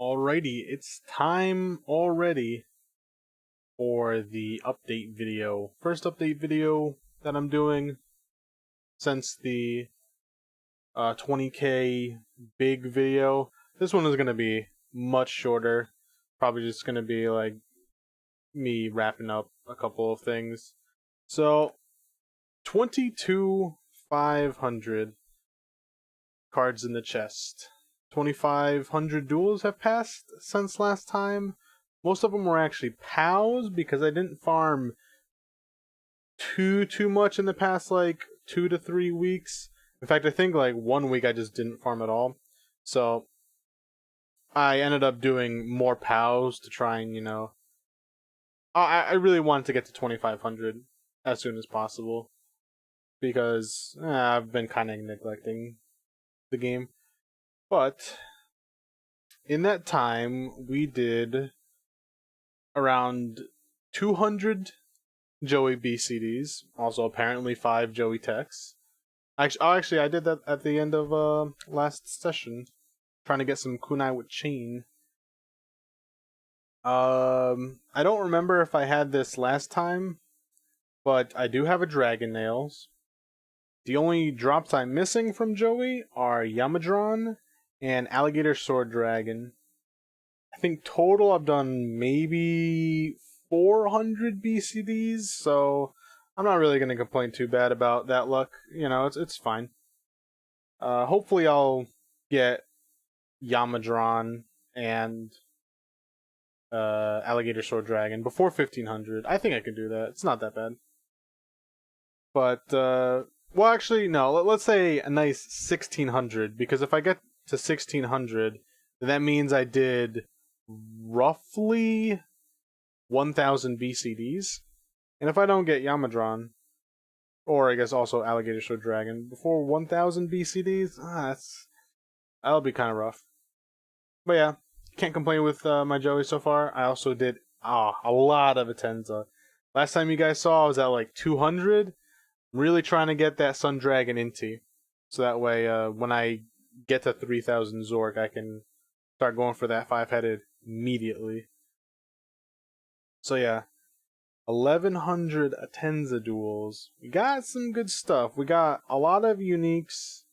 Alrighty, it's time already for the update video. First update video that I'm doing since the 20k big video. This one is going to be much shorter. Probably just going to be like me wrapping up a couple of things. So, 22,500 cards in the chest. 2,500 duels have passed since last time. Most of them were actually POWs because I didn't farm too much in the past like 2 to 3 weeks. In fact, I think like 1 week I just didn't farm at all. So I ended up doing more POWs to try and, I really wanted to get to 2,500 as soon as possible because I've been kind of neglecting the game. But in that time, we did around 200 Joey BCDs, also apparently 5 Joey Techs. Actually, I did that at the end of last session, trying to get some kunai with chain. I don't remember if I had this last time, but I do have a Dragon Nails. The only drops I'm missing from Joey are Yamadron and Alligator Sword Dragon. I think total I've done maybe 400 BCDs, so I'm not really going to complain too bad about that luck. It's fine. Hopefully I'll get Yamadron and Alligator Sword Dragon before 1500. I think I can do that. It's not that bad. But, well, actually, no. Let's say a nice 1600, because if I get to 1600, then that means I did roughly 1,000 BCDs. And if I don't get Yamadron, or I guess also Alligator Sword Dragon, before 1,000 BCDs, that'll be kind of rough. But yeah, can't complain with my Joey so far. I also did a lot of Atenza. Last time you guys saw, I was at like 200. Really trying to get that Sun Dragon Inti. So that way, when I get to 3,000 Zork, I can start going for that 5-headed immediately. So yeah, 1,100 Atenza duels. We got some good stuff. We got a lot of uniques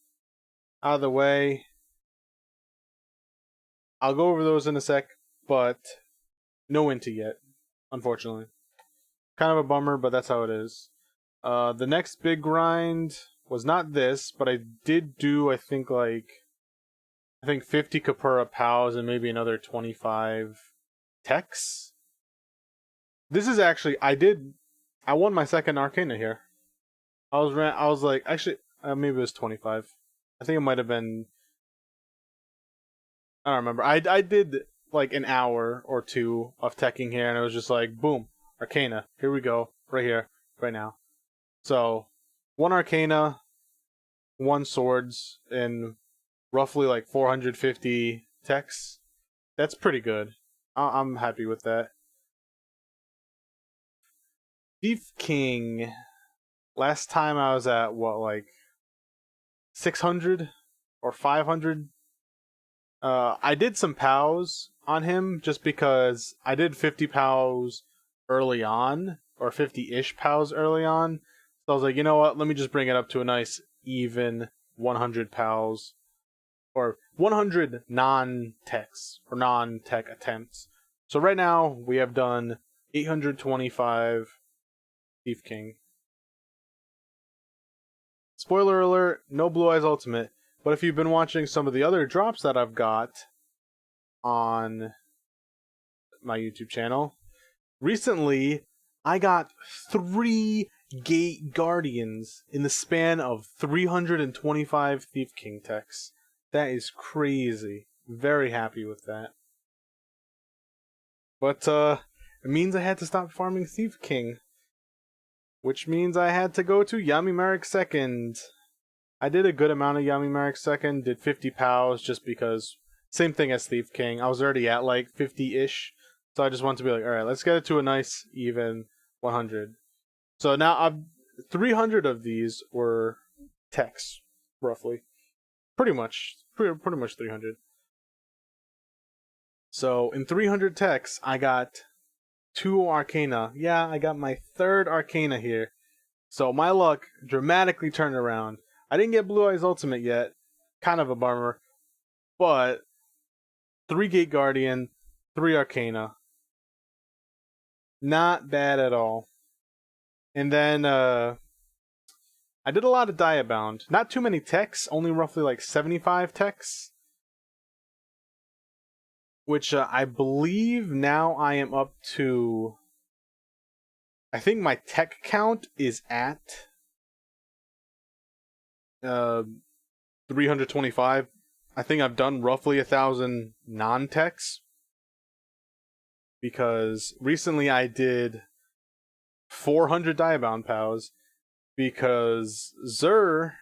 out of the way. I'll go over those in a sec, but no Inti yet, unfortunately. Kind of a bummer, but that's how it is. The next big grind was not this, but I did do, I think 50 Kapura POWs and maybe another 25 Techs. This is actually, I won my second Arcana here. I was like, actually, maybe it was 25. I think it might have been, I don't remember. I did like an hour or two of teching here, and it was just like, boom, Arcana, here we go, right here, right now. So, 1 Arcana, 1 Swords, and roughly like 450 Techs. That's pretty good. I'm happy with that. Thief King. Last time I was at, what, like 600 or 500? I did some POWs on him just because I did 50 POWs early on, or 50-ish POWs early on. So I was like, you know what, let me just bring it up to a nice even 100 POWs. Or 100 non-techs, or non-tech attempts. So right now, we have done 825 Thief King. Spoiler alert, no Blue Eyes Ultimate. But if you've been watching some of the other drops that I've got on my YouTube channel, recently I got 3 Gate Guardians in the span of 325 Thief King techs. That is crazy. Very happy with that. But it means I had to stop farming Thief King, which means I had to go to Yami Marek second. I did a good amount of Yami Marek second, did 50 POWs just because, same thing as Thief King. I was already at like 50-ish, so I just wanted to be like, alright, let's get it to a nice even 100. So now 300 of these were techs, roughly. Pretty much 300. So in 300 techs, I got 2 Arcana. Yeah, I got my 3rd Arcana here. So my luck dramatically turned around. I didn't get Blue Eyes Ultimate yet. Kind of a bummer. But 3 Gate Guardian, 3 Arcana. Not bad at all. And then I did a lot of Diabound. Not too many techs, only roughly like 75 techs. Which I believe now I am up to... I think my tech count is at 325. I think I've done roughly 1,000 non-techs. Because recently I did 400 Diabound POWs. Because Xur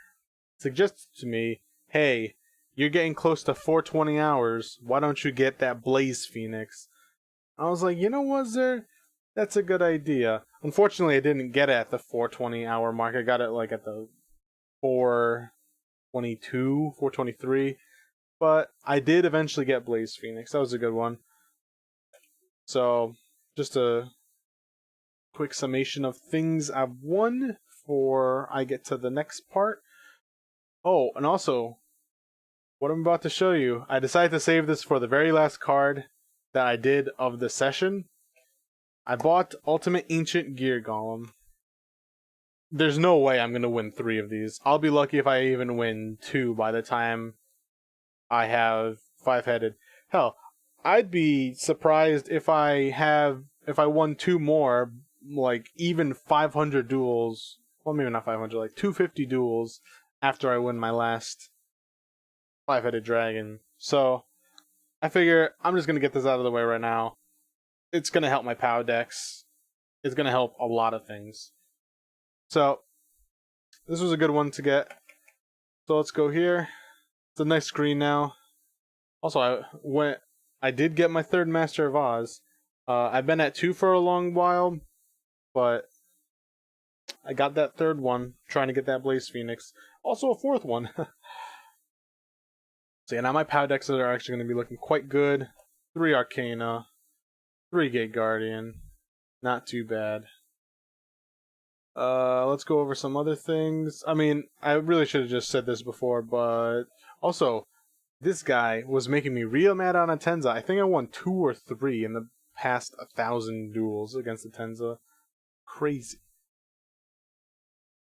suggested to me, hey, you're getting close to 420 hours. Why don't you get that Blaze Phoenix? I was like, you know what, Xur? That's a good idea. Unfortunately, I didn't get it at the 420 hour mark. I got it like at the 422, 423. But I did eventually get Blaze Phoenix. That was a good one. So, just a quick summation of things I've won before I get to the next part. Oh, and also, what I'm about to show you, I decided to save this for the very last card that I did of the session. I bought Ultimate Ancient Gear Golem. There's no way I'm going to win 3 of these. I'll be lucky if I even win 2 by the time I have 5-headed. Hell, I'd be surprised if I won 2 more, like even 500 duels. Well, maybe not 500, like 250 duels after I win my last 5-headed dragon. So, I figure I'm just going to get this out of the way right now. It's going to help my POW decks. It's going to help a lot of things. So, this was a good one to get. So let's go here. It's a nice screen now. Also, I did get my 3rd Master of Oz. I've been at 2 for a long while, but I got that 3rd one, trying to get that Blaze Phoenix. Also a 4th one. So yeah, now my POW decks are actually going to be looking quite good. 3 Arcana, 3 Gate Guardian. Not too bad. Let's go over some other things. I mean, I really should have just said this before, but also, this guy was making me real mad on a Tenza. I think I won 2 or 3 in the past 1,000 duels against the Tenza. Crazy.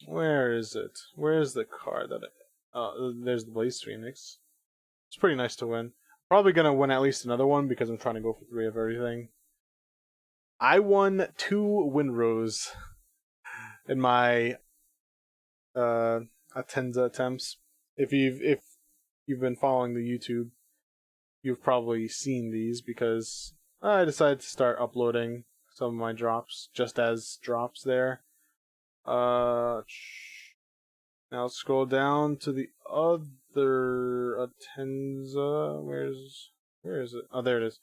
Where is it? Where's the card that there's the Blaze Phoenix. It's pretty nice to win. Probably gonna win at least another one because I'm trying to go for 3 of everything. I won 2 Windrose in my Atenza attempts. If you've been following the YouTube, you've probably seen these because I decided to start uploading some of my drops just as drops there. Now let's scroll down to the other Atenza. Where is it? Oh, there it is.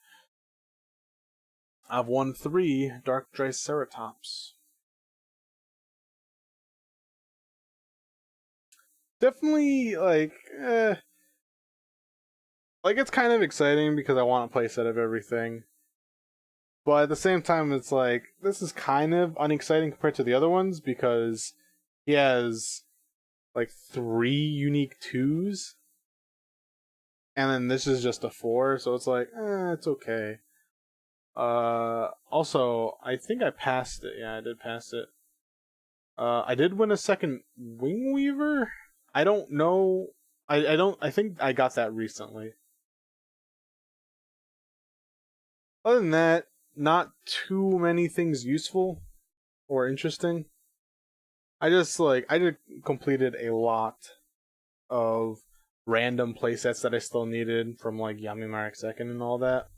I've won 3 Dark Triceratops. Definitely, like it's kind of exciting because I want a playset of everything. But at the same time, it's like, this is kind of unexciting compared to the other ones because he has like 3 unique 2s. And then this is just a 4, so it's like, it's okay. Also, I think I passed it. Yeah, I did pass it. I did win a second Wing Weaver. I don't know. I think I got that recently. Other than that, not too many things useful or interesting. I just completed a lot of random playsets that I still needed from like Yamimarek Second and all that.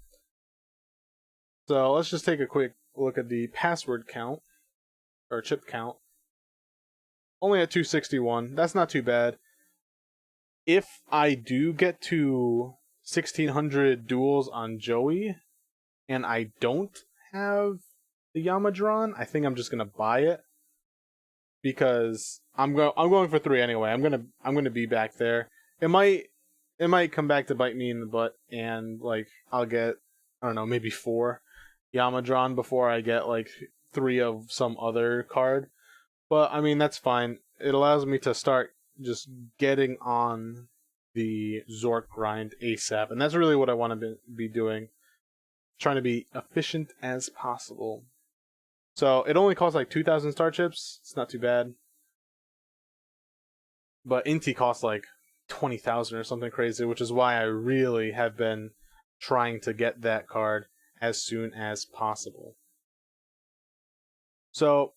So let's just take a quick look at the password count or chip count. Only at 261. That's not too bad. If I do get to 1,600 duels on Joey, and I don't have the Yamadron, I think I'm just gonna buy it because I'm going for 3 anyway. I'm gonna be back there. It might come back to bite me in the butt, and like I'll get I don't know, maybe 4 Yama drawn before I get like 3 of some other card. But I mean, that's fine. It allows me to start just getting on the Zork grind ASAP, and that's really what I want to be doing. Trying to be efficient as possible. So it only costs like 2,000 star chips. It's not too bad. But Inti costs like 20,000 or something crazy, which is why I really have been trying to get that card as soon as possible. So,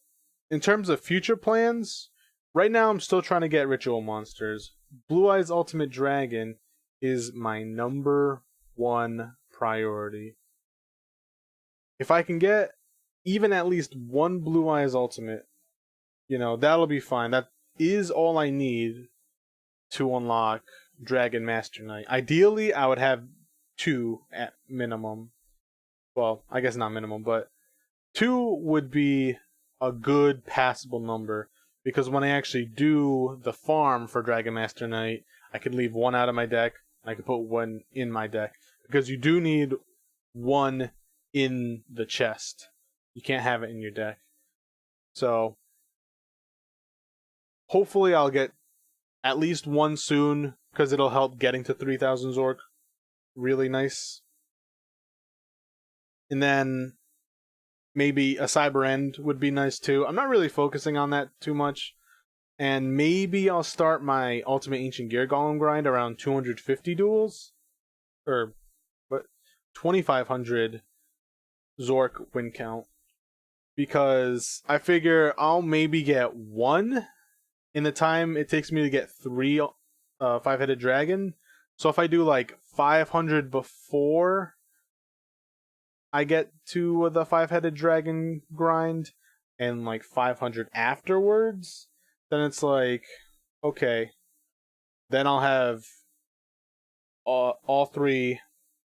in terms of future plans, right now I'm still trying to get ritual monsters. Blue Eyes Ultimate Dragon is my number 1 priority. If I can get even at least 1 Blue Eyes Ultimate, that'll be fine. That is all I need to unlock Dragon Master Knight. Ideally, I would have 2 at minimum. Well, I guess not minimum, but 2 would be a good passable number, because when I actually do the farm for Dragon Master Knight, I could leave 1 out of my deck, and I could put 1 in my deck, because you do need 1 in the chest. You can't have it in your deck. So hopefully I'll get at least 1 soon, because it'll help getting to 3,000 Zork really nice. And then maybe a Cyber End would be nice too. I'm not really focusing on that too much. And maybe I'll start my Ultimate Ancient Gear Golem grind around 250 duels. Or, what? 2,500 Zork win count. Because I figure I'll maybe get 1 in the time it takes me to get 3 5-headed dragon. So if I do like 500 before I get to the 5-headed dragon grind and like 500 afterwards, then it's like, okay, then I'll have all 3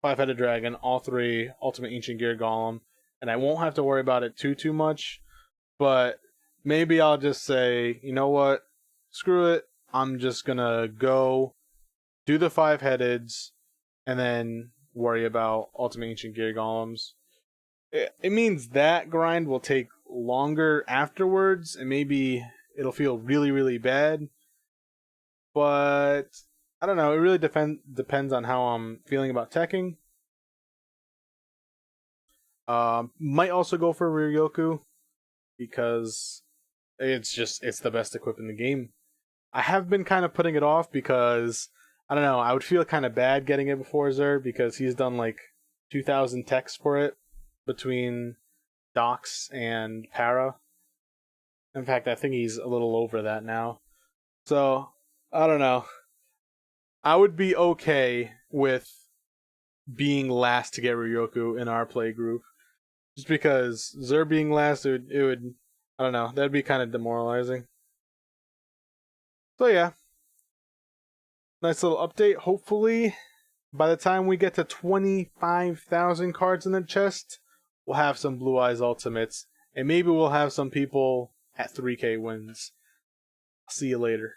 5-headed dragon, all 3 Ultimate Ancient Gear Golem, and I won't have to worry about it too much. But maybe I'll just say, you know what, screw it, I'm just gonna go do the 5-headeds and then worry about Ultimate Ancient Gear Golems. It means that grind will take longer afterwards, and maybe it'll feel really bad. But I don't know, it really depends on how I'm feeling about teching. Might also go for Ryoku, because it's the best equipped in the game. I have been kind of putting it off because, I don't know, I would feel kind of bad getting it before Zer, because he's done like 2,000 techs for it between Docs and Para. In fact, I think he's a little over that now. So, I don't know. I would be okay with being last to get Ryoku in our play group. Just because Zer being last, it would, I don't know, that'd be kind of demoralizing. So yeah, nice little update. Hopefully, by the time we get to 25,000 cards in the chest, we'll have some Blue Eyes Ultimates, and maybe we'll have some people at 3K wins. I'll see you later.